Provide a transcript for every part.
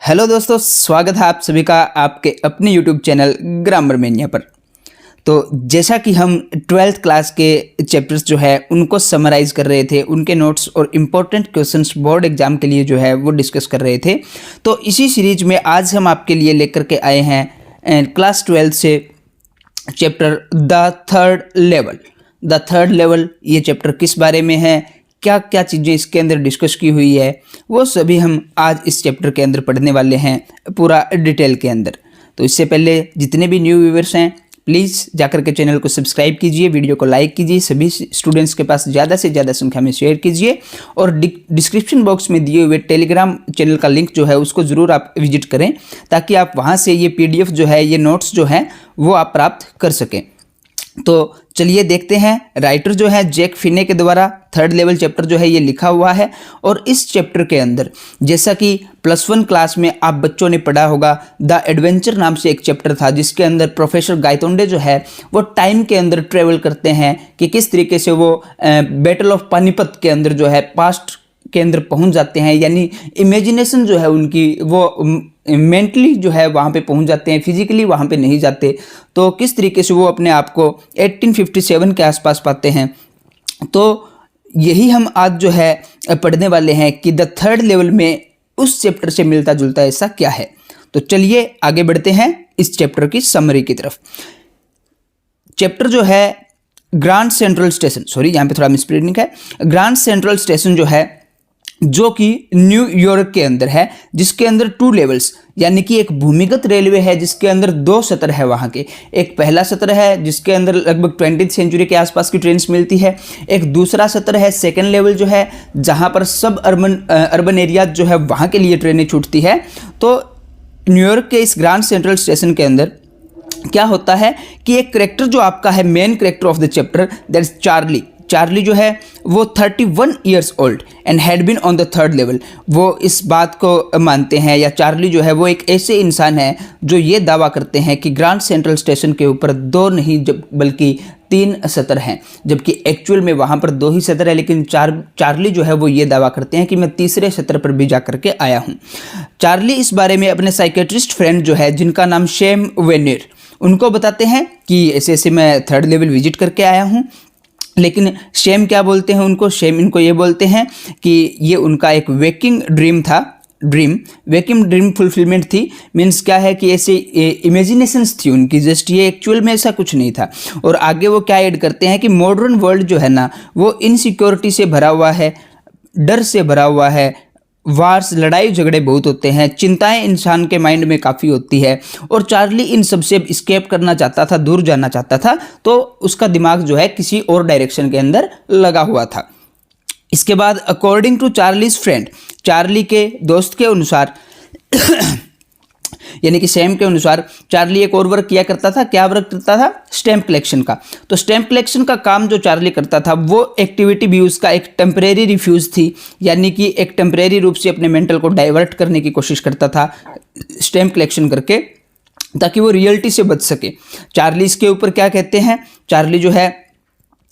Hello दोस्तों, स्वागत है आप सभी का आपके अपने यूट्यूब चैनल ग्रामर मैनिया पर। तो जैसा कि हम 12th क्लास के चैप्टर्स जो है उनको समराइज़ कर रहे थे, उनके नोट्स और इम्पोर्टेंट क्वेश्चंस बोर्ड एग्जाम के लिए जो है वो डिस्कस कर रहे थे। तो इसी सीरीज में आज हम आपके लिए लेकर के आए हैं क्लास 12 से चैप्टर द थर्ड लेवल। ये चैप्टर किस बारे में है, क्या क्या चीज़ें इसके अंदर डिस्कस की हुई है, वो सभी हम आज इस चैप्टर के अंदर पढ़ने वाले हैं पूरा डिटेल के अंदर। तो इससे पहले जितने भी न्यू व्यूअर्स हैं प्लीज़ जाकर के चैनल को सब्सक्राइब कीजिए, वीडियो को लाइक कीजिए, सभी स्टूडेंट्स के पास ज़्यादा से ज़्यादा संख्या में शेयर कीजिए और डिस्क्रिप्शन बॉक्स में दिए हुए टेलीग्राम चैनल का लिंक जो है उसको ज़रूर आप विजिट करें, ताकि आप वहाँ से ये PDF जो है, ये नोट्स जो हैं वो आप प्राप्त कर सकें। तो चलिए देखते हैं। राइटर जो है जैक फिने के द्वारा थर्ड लेवल चैप्टर जो है ये लिखा हुआ है। और इस चैप्टर के अंदर जैसा कि +1 क्लास में आप बच्चों ने पढ़ा होगा, द एडवेंचर नाम से एक चैप्टर था, जिसके अंदर प्रोफेसर गायतोंडे जो है वो टाइम के अंदर ट्रेवल करते हैं कि किस तरीके से वो बैटल ऑफ पानीपत के अंदर जो है पास्ट के अंदर पहुंच जाते हैं, यानी इमेजिनेशन जो है उनकी वो मेंटली जो है वहाँ पे पहुँच जाते हैं, फिजिकली वहाँ पे नहीं जाते। तो किस तरीके से वो अपने आप को 1857 के आसपास पाते हैं। तो यही हम आज जो है पढ़ने वाले हैं कि द थर्ड लेवल में उस चैप्टर से मिलता जुलता ऐसा क्या है। तो चलिए आगे बढ़ते हैं इस चैप्टर की समरी की तरफ। चैप्टर जो है ग्रैंड सेंट्रल स्टेशन, यहाँ पे थोड़ा मिसप्रिंटिंग है। ग्रैंड सेंट्रल स्टेशन जो है जो कि न्यूयॉर्क के अंदर है, जिसके अंदर 2 लेवल्स यानी कि एक भूमिगत रेलवे है जिसके अंदर 2 सत्र है वहाँ के। एक पहला सत्र है जिसके अंदर लगभग 20th सेंचुरी के आसपास की ट्रेन्स मिलती है। एक दूसरा सत्र है सेकेंड लेवल जो है, जहाँ पर सब अर्बन एरियाज जो है वहाँ के लिए ट्रेनें छूटती है। तो न्यूयॉर्क के इस ग्रैंड सेंट्रल स्टेशन के अंदर क्या होता है कि एक करेक्टर जो आपका है, main character of the chapter, that is Charlie जो है वो 31 years old and had been on the third level. वो इस बात को मानते हैं, या चार्ली जो है वो एक ऐसे इंसान है जो ये दावा करते हैं कि ग्रैंड सेंट्रल स्टेशन के ऊपर 2 नहीं बल्कि 3 सत्र हैं, जबकि एक्चुअल में वहाँ पर 2 ही सत्र है। लेकिन चार्ली जो है वो ये दावा करते हैं कि मैं तीसरे सत्र पर भी जा करके आया हूँ। चार्ली इस बारे में अपने साइकेट्रिस्ट फ्रेंड जो है, जिनका नाम शेम वेनियर, उनको बताते हैं कि ऐसे ऐसे मैं थर्ड लेवल विजिट करके आया हूँ। लेकिन शेम क्या बोलते हैं उनको, शेम इनको ये बोलते हैं कि ये उनका एक वेकिंग ड्रीम था, वेकिंग ड्रीम फुलफिलमेंट थी। मीन्स क्या है कि ऐसे इमेजिनेशंस थी उनकी, जस्ट ये एक्चुअल में ऐसा कुछ नहीं था। और आगे वो क्या ऐड करते हैं कि मॉडर्न वर्ल्ड जो है ना वो इनसिक्योरिटी से भरा हुआ है, डर से भरा हुआ है, वार्स लड़ाई झगड़े बहुत होते हैं, चिंताएं इंसान के माइंड में काफ़ी होती है। और चार्ली इन सब से स्केप करना चाहता था, दूर जाना चाहता था। तो उसका दिमाग जो है किसी और डायरेक्शन के अंदर लगा हुआ था। इसके बाद according to Charlie's friend, Charlie के दोस्त के अनुसार यानी कि सैम के अनुसार, चार्ली एक और वर्क किया करता था। क्या वर्क करता था? स्टैम्प कलेक्शन का। तो स्टैम्प कलेक्शन का काम जो चार्ली करता था वो एक्टिविटी भी उसका एक टेम्परेरी रिफ्यूज थी, यानी कि एक टेम्परेरी रूप से अपने मेंटल को डाइवर्ट करने की कोशिश करता था स्टैम्प कलेक्शन करके, ताकि वो रियलिटी से बच सके। चार्ली इसके ऊपर क्या कहते हैं, चार्ली जो है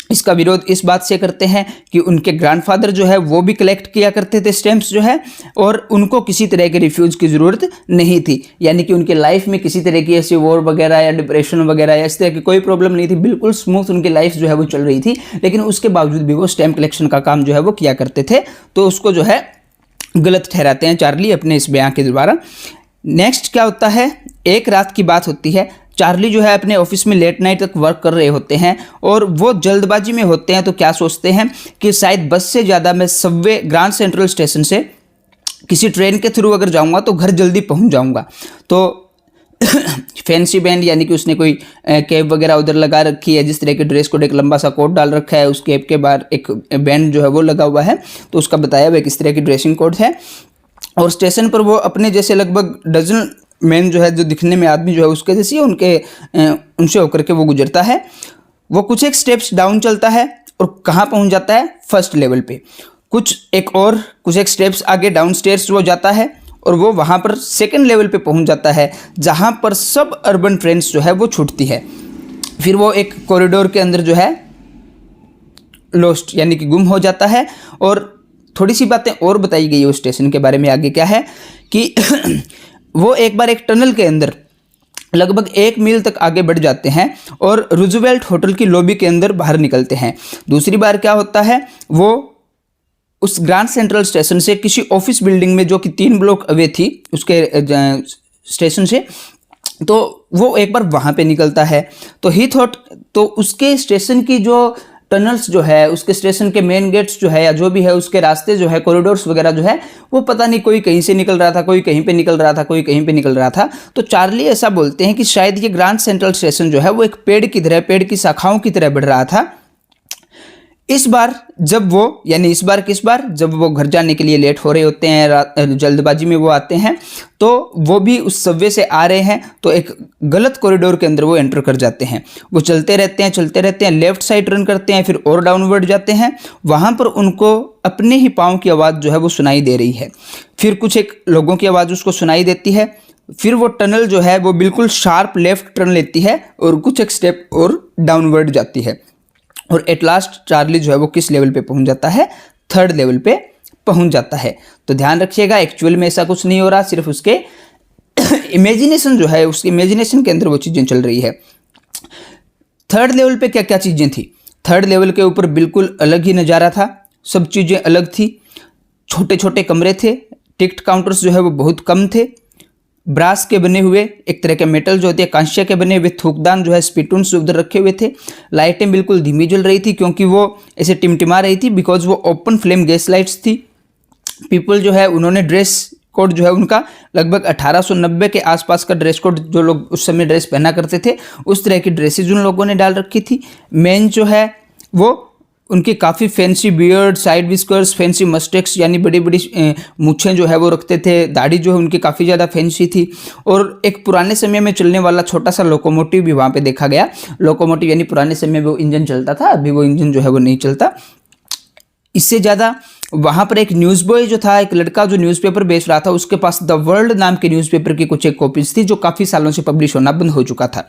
इसका विरोध इस बात से करते हैं कि उनके ग्रैंडफादर जो है वो भी कलेक्ट किया करते थे स्टैम्प्स जो है, और उनको किसी तरह के रिफ्यूज की ज़रूरत नहीं थी। यानी कि उनके लाइफ में किसी तरह की ऐसी वॉर वगैरह या डिप्रेशन वगैरह या इस तरह की कोई प्रॉब्लम नहीं थी, बिल्कुल स्मूथ उनकी लाइफ जो है वो चल रही थी। लेकिन उसके बावजूद भी वो स्टैम्प कलेक्शन का काम जो है वो किया करते थे। तो उसको जो है गलत ठहराते हैं चार्ली अपने इस बयान के द्वारा। नेक्स्ट क्या होता है, एक रात की बात होती है, चार्ली जो है अपने ऑफिस में लेट नाइट तक वर्क कर रहे होते हैं और वो जल्दबाजी में होते हैं। तो क्या सोचते हैं कि शायद बस से ज़्यादा मैं सबवे ग्रैंड सेंट्रल स्टेशन से किसी ट्रेन के थ्रू अगर जाऊंगा तो घर जल्दी पहुंच जाऊंगा। तो फैंसी बैंड, यानी कि उसने कोई कैप वगैरह उधर लगा रखी है, जिस तरह के ड्रेस कोड, एक लंबा सा कोट डाल रखा है, उस कैप के बाहर एक बैंड जो है वो लगा हुआ है। तो उसका बताया हुआ किस तरह की ड्रेसिंग कोड है। और स्टेशन पर वो अपने जैसे लगभग डजन मैन जो है, जो दिखने में आदमी जो है उसके जैसी है, उनसे होकर के वो गुजरता है। वो कुछ एक स्टेप्स डाउन चलता है और कहाँ पहुँच जाता है? फर्स्ट लेवल पे। कुछ एक स्टेप्स आगे डाउन स्टेयर्स वो जाता है और वो वहाँ पर सेकंड लेवल पे पहुँच जाता है, जहाँ पर सब अर्बन ट्रेन्स जो है वो छूटती है। फिर वो एक कॉरिडोर के अंदर जो है लॉस्ट यानी कि गुम हो जाता है। और थोड़ी सी बातें और बताई गई है उस स्टेशन के बारे में। आगे क्या है कि वो एक बार एक टनल के अंदर लगभग 1 मील तक आगे बढ़ जाते हैं और रूजवेल्ट होटल की लॉबी के अंदर बाहर निकलते हैं। दूसरी बार क्या होता है, वो उस ग्रैंड सेंट्रल स्टेशन से किसी ऑफिस बिल्डिंग में जो कि 3 ब्लॉक अवे थी उसके स्टेशन से, तो वो एक बार वहाँ पे निकलता है। तो ही थॉट, तो उसके स्टेशन की जो टनल्स जो है, उसके स्टेशन के मेन गेट्स जो है या जो भी है उसके रास्ते जो है, कॉरिडोर्स वगैरह जो है, वो पता नहीं कोई कहीं से निकल रहा था, कोई कहीं पे निकल रहा था, कोई कहीं पे निकल रहा था। तो चार्ली ऐसा बोलते हैं कि शायद ये ग्रैंड सेंट्रल स्टेशन जो है वो एक पेड़ की तरह, पेड़ की शाखाओं की तरह बढ़ रहा था। इस बार जब वो, यानी इस बार किस बार, जब वो घर जाने के लिए लेट हो रहे होते हैं, जल्दबाजी में वो आते हैं, तो वो भी उस सबवे से आ रहे हैं, तो एक गलत कॉरिडोर के अंदर वो एंटर कर जाते हैं। वो चलते रहते हैं, लेफ्ट साइड रन करते हैं, फिर और डाउनवर्ड जाते हैं। वहाँ पर उनको अपने ही पाँव की आवाज़ जो है वो सुनाई दे रही है। फिर कुछ एक लोगों की आवाज़ उसको सुनाई देती है। फिर वो टनल जो है वो बिल्कुल शार्प लेफ्ट टर्न लेती है और कुछ एक स्टेप और डाउनवर्ड जाती है। और एट लास्ट चार्ली जो है वो किस लेवल पे पहुंच जाता है, 3rd लेवल पे पहुंच जाता है। तो ध्यान रखिएगा, एक्चुअल में ऐसा कुछ नहीं हो रहा, सिर्फ उसके इमेजिनेशन जो है, उसकी इमेजिनेशन के अंदर वो चीज़ें चल रही है। 3rd लेवल पे क्या क्या चीज़ें थी? 3rd लेवल के ऊपर बिल्कुल अलग ही नज़ारा था, सब चीज़ें अलग थी। छोटे छोटे कमरे थे, टिकट काउंटर्स जो है वो बहुत कम थे, ब्रास के बने हुए, एक तरह के मेटल जो होते हैं कांस्य के बने हुए थूकदान जो है, स्पिटून्स उधर रखे हुए थे। लाइटें बिल्कुल धीमी जल रही थी क्योंकि वो ऐसे टिमटिमा रही थी, बिकॉज वो ओपन फ्लेम गैस लाइट्स थी। पीपल जो है उन्होंने ड्रेस कोड जो है उनका लगभग 1890 के आसपास का ड्रेस कोड, जो लोग उस समय ड्रेस पहना करते थे उस तरह की ड्रेसेज उन लोगों ने डाल रखी थी। मेन जो है वो उनकी काफ़ी fancy beard, side whiskers, fancy moustaches यानी बड़ी बड़ी मूछें जो है वो रखते थे। दाढ़ी जो है उनकी काफ़ी ज़्यादा फैंसी थी। और एक पुराने समय में चलने वाला छोटा सा लोकोमोटिव भी वहाँ पे देखा गया। लोकोमोटिव यानी पुराने समय में वो इंजन चलता था, अभी वो इंजन जो है वो नहीं चलता। इससे ज़्यादा वहाँ पर एक न्यूज़ बॉय जो था, एक लड़का जो न्यूज़पेपर बेच रहा था, उसके पास द वर्ल्ड नाम के न्यूज़पेपर की कुछ एक कॉपीज थी जो काफ़ी सालों से पब्लिश होना बंद हो चुका था।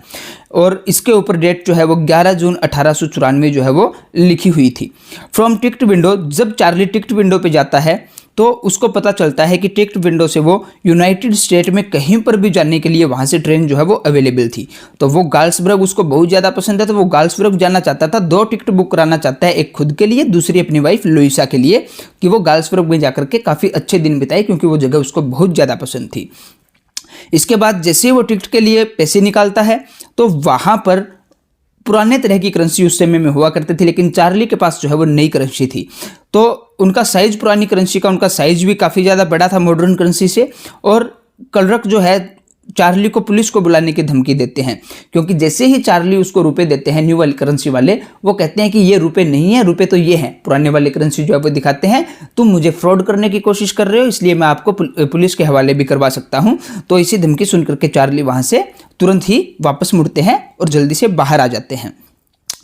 और इसके ऊपर डेट जो है वो 11 जून 1894 जो है वो लिखी हुई थी। फ्रॉम टिकट विंडो, जब चार्ली टिकट विंडो पे जाता है तो उसको पता चलता है कि टिकट विंडो से वो यूनाइटेड स्टेट में कहीं पर भी जाने के लिए वहाँ से ट्रेन जो है वो अवेलेबल थी। तो वो गाल्सबर्ग उसको बहुत ज़्यादा पसंद है, तो वो गाल्सबर्ग जाना चाहता था। 2 टिकट बुक कराना चाहता है, एक खुद के लिए, दूसरी अपनी वाइफ लुइसा के लिए, कि वो गाल्सबर्ग में जाकर के काफ़ी अच्छे दिन बिताए, क्योंकि वो जगह उसको बहुत ज़्यादा पसंद थी। इसके बाद जैसे ही वो टिकट के लिए पैसे निकालता है तो वहाँ पर पुराने तरह की करेंसी उस समय में हुआ करते थे, लेकिन चार्ली के पास जो है वो नई करेंसी थी। तो उनका साइज, पुरानी करेंसी का उनका साइज भी काफ़ी ज़्यादा बड़ा था मॉडर्न करेंसी से। और क्लर्क जो है चार्ली को पुलिस को बुलाने की धमकी देते हैं, क्योंकि जैसे ही चार्ली उसको रुपए देते हैं, न्यू वाली करेंसी वाले, वो कहते हैं कि ये रुपए नहीं है, रुपए तो ये हैं। पुराने वाले करेंसी जो है वो दिखाते हैं, तुम मुझे फ्रॉड करने की कोशिश कर रहे हो, इसलिए मैं आपको पुलिस के हवाले भी करवा सकता हूँ। तो इसी धमकी सुन करके चार्ली वहाँ से तुरंत ही वापस मुड़ते हैं और जल्दी से बाहर आ जाते हैं।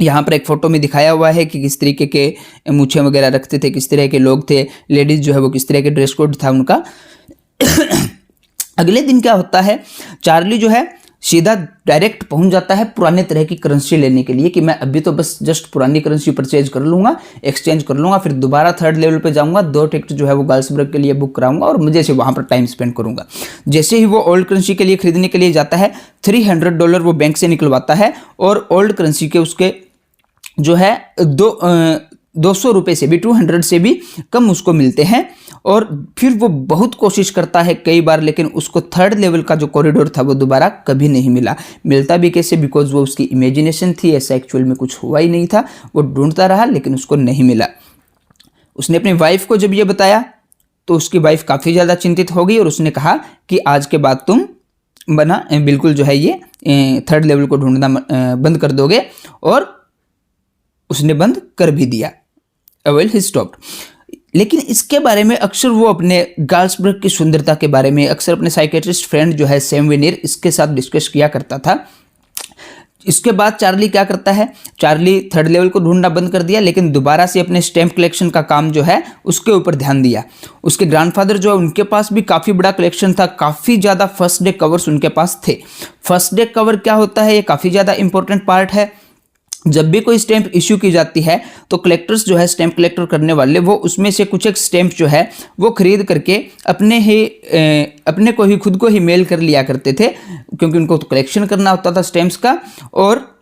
यहाँ पर एक फ़ोटो में दिखाया हुआ है कि किस तरीके के मूछें वगैरह रखते थे, किस तरह के लोग थे, लेडीज़ जो है वो किस तरह के ड्रेस कोड था उनका। अगले दिन क्या होता है, चार्ली जो है सीधा डायरेक्ट पहुंच जाता है पुराने तरह की करेंसी लेने के लिए, कि मैं अभी तो बस जस्ट पुरानी करेंसी परचेज कर लूँगा, एक्सचेंज कर लूँगा, फिर दोबारा 3rd लेवल पे जाऊँगा, 2 टिकट जो है वो गाल्सबर्ग के लिए बुक कराऊंगा और मुझे से वहाँ पर टाइम स्पेंड करूँगा। जैसे ही वो ओल्ड करेंसी के लिए खरीदने के लिए जाता है, $300 वो बैंक से निकलवाता है और ओल्ड करेंसी के उसके जो है 200 रुपये से भी, 200 से भी कम उसको मिलते हैं। और फिर वो बहुत कोशिश करता है कई बार, लेकिन उसको 3rd लेवल का जो कॉरिडोर था वो दोबारा कभी नहीं मिला। मिलता भी कैसे, बिकॉज वो उसकी इमेजिनेशन थी, ऐसा एक्चुअल में कुछ हुआ ही नहीं था। वो ढूंढता रहा लेकिन उसको नहीं मिला। उसने अपनी वाइफ को जब ये बताया तो उसकी वाइफ काफ़ी ज़्यादा चिंतित हो गई और उसने कहा कि आज के बाद तुम बिल्कुल जो है ये 3rd लेवल को ढूंढना बंद कर दोगे। और उसने बंद कर भी दिया। Well he stopped. लेकिन इसके बारे में अक्सर वो अपने गाल्सबर्ग की सुंदरता के बारे में अक्सर अपने साइकेट्रिस्ट फ्रेंड जो है सैम वेनियर, इसके साथ डिस्कस किया करता था। इसके बाद चार्ली क्या करता है, चार्ली 3rd लेवल को ढूंढना बंद कर दिया, लेकिन दोबारा से अपने स्टैम्प कलेक्शन का काम जो है उसके ऊपर ध्यान दिया। उसके ग्रैंडफादर जो है उनके पास भी काफ़ी बड़ा कलेक्शन था, काफ़ी ज़्यादा फर्स्ट डे कवर्स उनके पास थे। फर्स्ट डे कवर क्या होता है, ये काफ़ी ज़्यादा इंपॉर्टेंट पार्ट है। जब भी कोई स्टैंप इश्यू की जाती है तो कलेक्टर्स जो है, स्टैंप कलेक्टर करने वाले, वो उसमें से कुछ एक स्टैंप जो है वो खरीद करके अपने को ही, खुद को ही मेल कर लिया करते थे, क्योंकि उनको तो कलेक्शन करना होता था स्टैंप्स का। और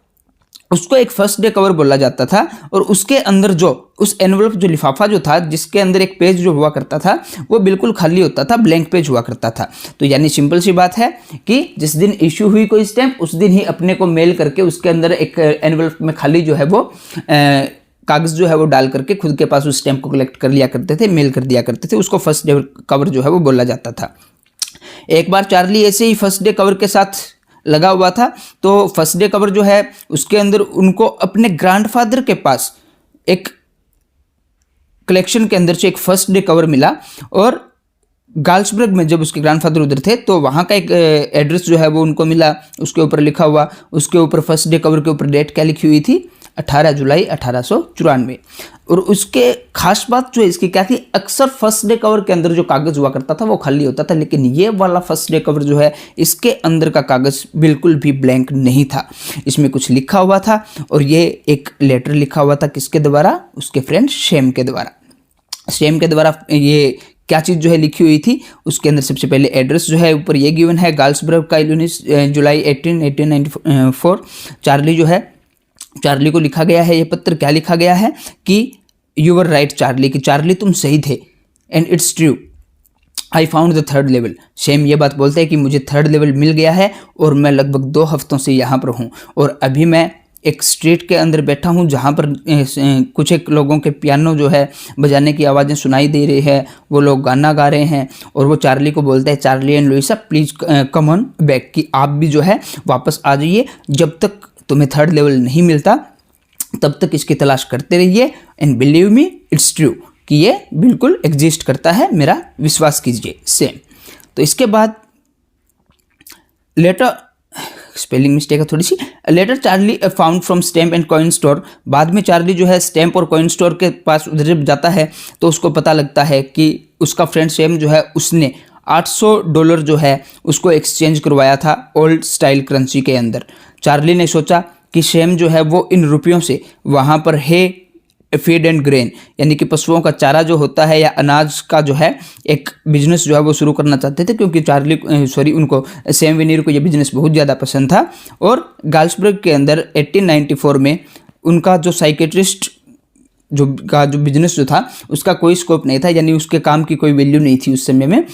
उसको एक फर्स्ट डे कवर बोला जाता था। और उसके अंदर जो उस एनवलप, जो लिफाफा जो था, जिसके अंदर एक पेज जो हुआ करता था, वो बिल्कुल खाली होता था, ब्लैंक पेज हुआ करता था। तो यानी सिंपल सी बात है कि जिस दिन इश्यू हुई कोई स्टैंप, उस दिन ही अपने को मेल करके उसके अंदर एक एनवलप में खाली जो है वो कागज़ जो है वो डाल करके खुद के पास उस स्टैंप को कलेक्ट कर लिया करते थे, मेल कर दिया करते थे। उसको फर्स्ट डे कवर जो है वो बोला जाता था। एक बार चार्ली ऐसे ही फर्स्ट डे कवर के साथ लगा हुआ था। तो फर्स्ट डे कवर जो है उसके अंदर उनको अपने ग्रैंडफादर के पास एक कलेक्शन के अंदर से एक फर्स्ट डे कवर मिला। और गाल्सबर्ग में जब उसके ग्रैंडफादर उधर थे तो वहाँ का एक एड्रेस जो है वो उनको मिला, उसके ऊपर लिखा हुआ। उसके ऊपर फर्स्ट डे कवर के ऊपर डेट क्या लिखी हुई थी? 18 जुलाई 1894। और उसके खास बात जो है इसकी क्या थी, अक्सर फर्स्ट डे कवर के अंदर जो कागज़ हुआ करता था वो खाली होता था, लेकिन ये वाला फर्स्ट डे कवर जो है इसके अंदर का कागज़ बिल्कुल भी ब्लैंक नहीं था, इसमें कुछ लिखा हुआ था। और ये एक लेटर लिखा हुआ था, किसके द्वारा? उसके फ्रेंड शेम के द्वारा। शेम के द्वारा ये क्या चीज़ जो है लिखी हुई थी, उसके अंदर सबसे पहले एड्रेस जो है ऊपर ये गिवन है, गाल्सबर्ग का 19 जुलाई 1894। चार्ली जो है, चार्ली को लिखा गया है ये पत्र। क्या लिखा गया है कि यू वर राइट चार्ली, कि चार्ली तुम सही थे, and it's true I found the third level. Sam ये बात बोलते हैं कि मुझे थर्ड लेवल मिल गया है और मैं लगभग 2 हफ्तों से यहाँ पर हूँ, और अभी मैं एक स्ट्रीट के अंदर बैठा हूँ जहाँ पर कुछ एक लोगों के पियानो जो है बजाने की आवाज़ें सुनाई दे रही है, वो लोग गाना गा रहे हैं। और वो चार्ली को बोलते हैं, Charlie and Louisa please come on back, कि आप भी जो है वापस आ जाइए, जब तक तुम्हें थर्ड लेवल नहीं मिलता तब तक इसकी तलाश करते रहिए, and believe me it's true, कि ये बिल्कुल एग्जिस्ट करता है, मेरा विश्वास कीजिए। सेम। तो इसके बाद लेटर, स्पेलिंग मिस्टेक है थोड़ी सी, letter Charlie found from stamp and coin store. बाद में चार्ली जो है स्टैम्प और कॉइन स्टोर के पास उधर जब जाता है तो उसको पता लगता है कि उसका फ्रेंड शेम जो है उसने $800 जो है उसको एक्सचेंज करवाया था ओल्ड स्टाइल करेंसी के अंदर। चार्ली ने सोचा कि शेम जो है वो इन रुपयों से वहाँ पर फीड एंड ग्रेन, यानी कि पशुओं का चारा जो होता है या अनाज का जो है एक बिजनेस जो है वो शुरू करना चाहते थे, क्योंकि उनको सेम वेनियर को ये बिजनेस बहुत ज़्यादा पसंद था। और गाल्सबर्ग के अंदर 1894 में उनका जो साइकेट्रिस्ट जो बिजनेस जो था उसका कोई स्कोप नहीं था, यानी उसके काम की कोई वैल्यू नहीं थी उस समय में।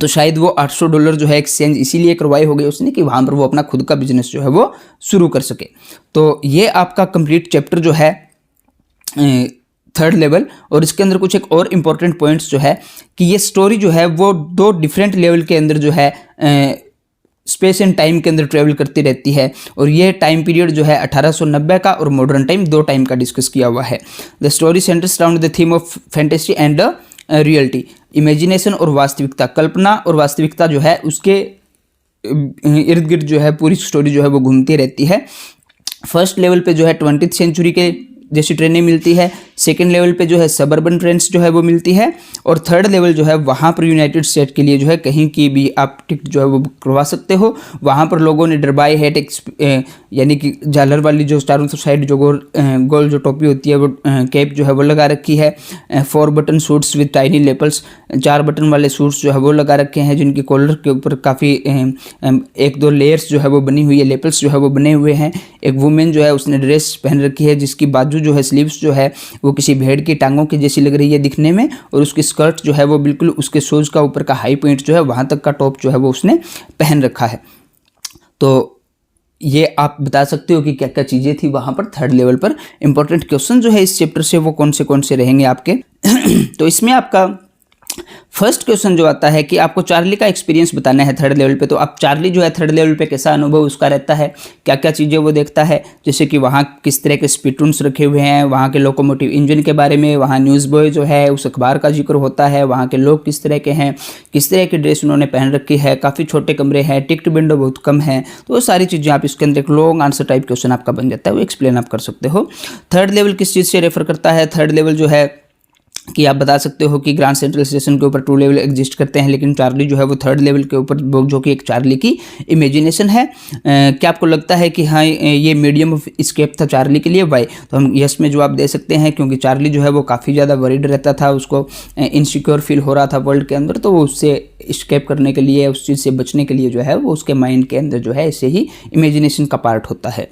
तो शायद वो $800 जो है एक्सचेंज इसीलिए करवाए हो गए उसने कि वहाँ पर वो अपना खुद का बिजनेस जो है वो शुरू कर सके। तो ये आपका कंप्लीट चैप्टर जो है थर्ड लेवल। और इसके अंदर कुछ एक और इम्पोर्टेंट पॉइंट्स जो है कि ये स्टोरी जो है वो 2 डिफरेंट लेवल के अंदर जो है स्पेस एंड टाइम के अंदर ट्रेवल करती रहती है। और ये टाइम पीरियड जो है 1890 का और मॉडर्न टाइम 2 टाइम का डिस्कस किया हुआ है। The story centres around the theme of fantasy and reality, imagination और वास्तविकता, कल्पना और वास्तविकता जो है उसके इर्द गिर्द जो है पूरी स्टोरी जो है वो घूमती रहती है। फर्स्ट लेवल पे जो है 20th सेंचुरी के जैसी ट्रेनें मिलती है, सेकंड लेवल पे जो है सबर्बन ट्रेन्स जो है वो मिलती है, और थर्ड लेवल जो है वहाँ पर यूनाइटेड स्टेट के लिए जो है कहीं की भी आप टिकट जो है वो बुक करवा सकते हो। वहाँ पर लोगों ने डरबाई हेट यानी कि झालर वाली जो चारों साइड जो गोल जो टोपी होती है वो कैप जो है वो लगा रखी है। 4 button suits with tiny lapels, 4 button वाले सूट्स जो है वो लगा रखे हैं, जिनकी कॉलर के ऊपर काफ़ी 1-2 लेयर्स जो है वो बनी हुई है, लेपल्स जो है वो बने हुए हैं। एक वुमेन जो है उसने ड्रेस पहन रखी है जिसकी बाजू जो है स्लीव्स जो है वो किसी भेड़ की टांगों की जैसी लग रही है दिखने में, और उसकी स्कर्ट जो है वो बिल्कुल उसके शूज़ का ऊपर का हाई पॉइंट जो है वहाँ तक का टॉप जो है वो उसने पहन रखा है। तो ये आप बता सकते हो कि क्या क्या चीज़ें थी वहाँ पर थर्ड लेवल पर। इंपॉर्टेंट क्वेश्चन जो है इस चैप्टर से वो कौन से रहेंगे आपके तो इसमें आपका फर्स्ट क्वेश्चन जो आता है कि आपको चार्ली का एक्सपीरियंस बताना है थर्ड लेवल पे। तो आप चार्ली जो है थर्ड लेवल पे कैसा अनुभव उसका रहता है, क्या क्या चीज़ें वो देखता है, जैसे कि वहाँ किस तरह के स्पीटून्स रखे हुए हैं, वहाँ के लोकोमोटिव इंजन के बारे में, वहाँ न्यूज़ बॉय जो है उस अखबार का जिक्र होता है, वहाँ के लोग किस तरह के हैं, किस तरह की ड्रेस उन्होंने पहन रखी है, काफ़ी छोटे कमरे हैं, टिकट विंडो बहुत कम है। तो वो सारी चीज़ें आप इसके अंदर एक लॉन्ग आंसर टाइप क्वेश्चन आपका बन जाता है, वो एक्सप्लेन आप कर सकते हो। थर्ड लेवल किस चीज़ से रेफर करता है, थर्ड लेवल जो है कि आप बता सकते हो कि ग्रांड सेंट्रल स्टेशन के ऊपर 2 लेवल एग्जिस्ट करते हैं, लेकिन चार्ली जो है वो 3rd लेवल के ऊपर, जो कि एक चार्ली की इमेजिनेशन है। क्या आपको लगता है कि हाँ ये मीडियम ऑफ स्केप था चार्ली के लिए? वाई? तो हम यस में जवाब दे सकते हैं, क्योंकि चार्ली जो है वो काफ़ी ज़्यादा वरीड रहता था, उसको इनसिक्योर फील हो रहा था वर्ल्ड के अंदर, तो वो उससे स्केप करने के लिए, उस चीज़ से बचने के लिए जो है वो उसके माइंड के अंदर जो है ऐसे ही इमेजिनेशन का पार्ट होता है।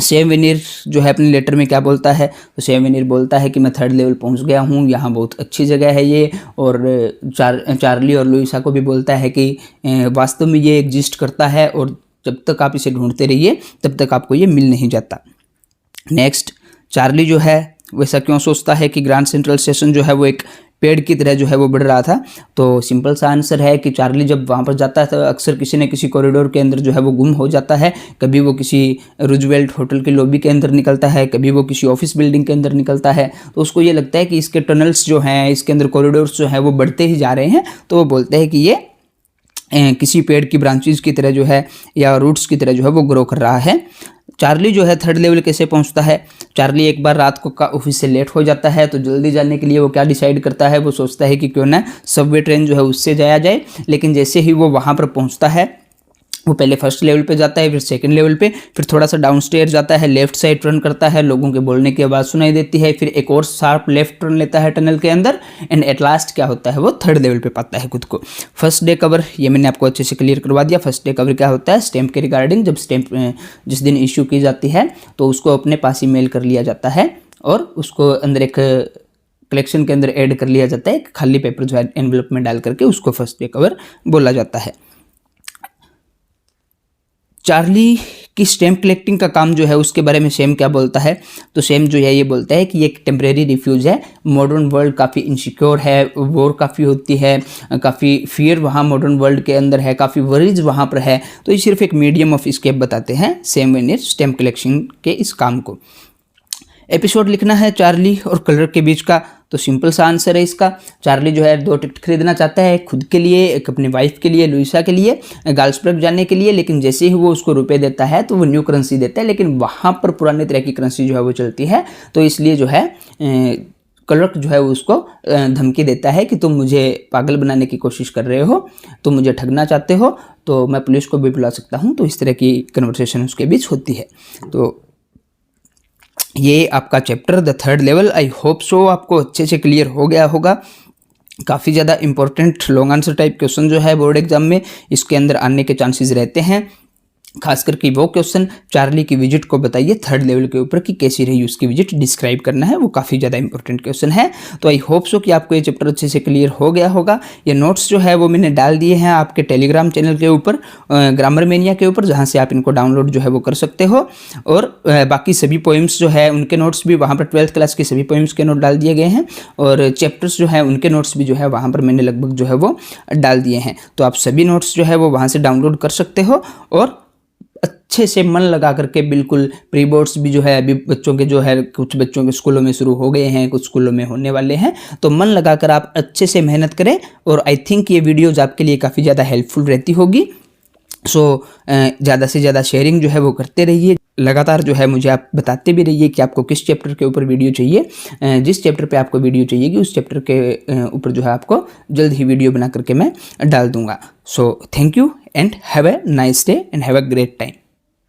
सेम वेनियर जो है अपने लेटर में क्या बोलता है? तो सेम वेनियर बोलता है कि मैं 3rd लेवल पहुंच गया हूं, यहाँ बहुत अच्छी जगह है ये, और चार्ली और लुइसा को भी बोलता है कि वास्तव में ये एग्जिस्ट करता है, और जब तक आप इसे ढूंढते रहिए तब तक आपको ये मिल नहीं जाता। नेक्स्ट, चार्ली जो है वैसा क्यों सोचता है कि ग्रांड सेंट्रल स्टेशन जो है वो एक पेड़ की तरह जो है वो बढ़ रहा था? तो सिंपल सा आंसर है कि चार्ली जब वहाँ पर जाता है तो अक्सर किसी न किसी कॉरिडोर के अंदर जो है वो गुम हो जाता है। कभी वो किसी रूजवेल्ट होटल के लॉबी के अंदर निकलता है, कभी वो किसी ऑफिस बिल्डिंग के अंदर निकलता है, तो उसको ये लगता है कि इसके टनल्स जो हैं, इसके अंदर कॉरिडोर्स जो हैं वो बढ़ते ही जा रहे हैं। तो वो बोलते हैं कि ये किसी पेड़ की ब्रांचेज की तरह जो है या रूट्स की तरह जो है वो ग्रो कर रहा है। चार्ली जो है 3rd लेवल कैसे पहुंचता है? चार्ली एक बार रात को ऑफिस से लेट हो जाता है, तो जल्दी जाने के लिए वो क्या डिसाइड करता है? वो सोचता है कि क्यों ना सबवे ट्रेन जो है उससे जाया जाए। लेकिन जैसे ही वो वहाँ पर पहुँचता है, वो पहले 1st लेवल पे जाता है, फिर 2nd लेवल पे, फिर थोड़ा सा डाउनस्टेयर जाता है, लेफ्ट साइड टर्न करता है, लोगों के बोलने की आवाज़ सुनाई देती है, फिर एक और शार्प लेफ्ट टर्न लेता है टनल के अंदर, एंड एट लास्ट क्या होता है? वो 3rd लेवल पे पाता है खुद को। फर्स्ट डे कवर ये मैंने आपको अच्छे से क्लियर करवा दिया। फर्स्ट डे कवर क्या होता है? स्टैम्प के रिगार्डिंग, जब स्टैम्प जिस दिन इश्यू की जाती है तो उसको अपने पास ही मेल कर लिया जाता है, और उसको अंदर एक कलेक्शन के अंदर ऐड कर लिया जाता है, एक खाली पेपर जो है एनवलप में डाल करके, उसको फर्स्ट डे कवर बोला जाता है। चार्ली की स्टैम्प कलेक्टिंग का काम जो है उसके बारे में सेम क्या बोलता है? तो सेम जो है ये बोलता है कि ये एक टेम्परेरी रिफ्यूज है। मॉडर्न वर्ल्ड काफ़ी इनसिक्योर है, वॉर काफ़ी होती है, काफ़ी फियर वहाँ मॉडर्न वर्ल्ड के अंदर है, काफ़ी वरीज वहाँ पर है, तो ये सिर्फ एक मीडियम ऑफ स्केप बताते हैं सेम वेनियर स्टैम्प कलेक्शन के इस काम को। एपिसोड लिखना है चार्ली और कलर के बीच का, तो सिंपल सा आंसर है इसका। चार्ली जो है 2 टिकट खरीदना चाहता है, खुद के लिए, एक अपनी वाइफ के लिए, लुइसा के लिए, गाल्सबर्ग जाने के लिए, लेकिन जैसे ही वो उसको रुपए देता है तो वो न्यू करेंसी देता है, लेकिन वहाँ पर पुराने तरह की करेंसी जो है वो चलती है। तो इसलिए जो है क्लर्क जो है वो उसको धमकी देता है कि तुम मुझे पागल बनाने की कोशिश कर रहे हो, तुम मुझे ठगना चाहते हो, तो मैं पुलिस को भी बुला सकता हूँ। तो इस तरह की कन्वर्सेशन उसके बीच होती है। तो ये आपका chapter the 3rd level, I hope so आपको अच्छे से क्लियर हो गया होगा। काफ़ी ज़्यादा important long answer type question जो है बोर्ड एग्जाम में इसके अंदर आने के चांसेस रहते हैं। खास करके वो क्वेश्चन, चार्ली की विजिट को बताइए 3rd लेवल के ऊपर कि कैसी रही उसकी विजिट, डिस्क्राइब करना है, वो काफ़ी ज़्यादा इंपॉर्टेंट क्वेश्चन है। तो आई होप सो कि आपको ये चैप्टर अच्छे से क्लियर हो गया होगा। ये नोट्स जो है वो मैंने डाल दिए हैं आपके टेलीग्राम चैनल के ऊपर, ग्रामर मेनिया के ऊपर, जहाँ से आप इनको डाउनलोड जो है वो कर सकते हो। और बाकी सभी पोइम्स जो है उनके नोट्स भी वहाँ पर 12th क्लास के सभी पोइम्स के नोट डाल दिए गए हैं, और चैप्टर्स जो है उनके नोट्स भी जो है वहाँ पर मैंने लगभग जो है वो डाल दिए हैं। तो आप सभी नोट्स जो है वो वहाँ से डाउनलोड कर सकते हो, और अच्छे से मन लगा करके, बिल्कुल प्री बोर्ड्स भी जो है अभी बच्चों के जो है, कुछ बच्चों के स्कूलों में शुरू हो गए हैं, कुछ स्कूलों में होने वाले हैं, तो मन लगाकर आप अच्छे से मेहनत करें। और आई थिंक ये वीडियोज़ आपके लिए काफ़ी ज़्यादा हेल्पफुल रहती होगी। सो ज़्यादा से ज़्यादा शेयरिंग जो है वो करते रहिए, लगातार जो है मुझे आप बताते भी रहिए कि आपको किस चैप्टर के ऊपर वीडियो चाहिए। जिस चैप्टर पे आपको वीडियो चाहिएगी उस चैप्टर के ऊपर जो है आपको जल्द ही वीडियो बना करके मैं डाल दूंगा। So thank you and have a nice day and have a great time.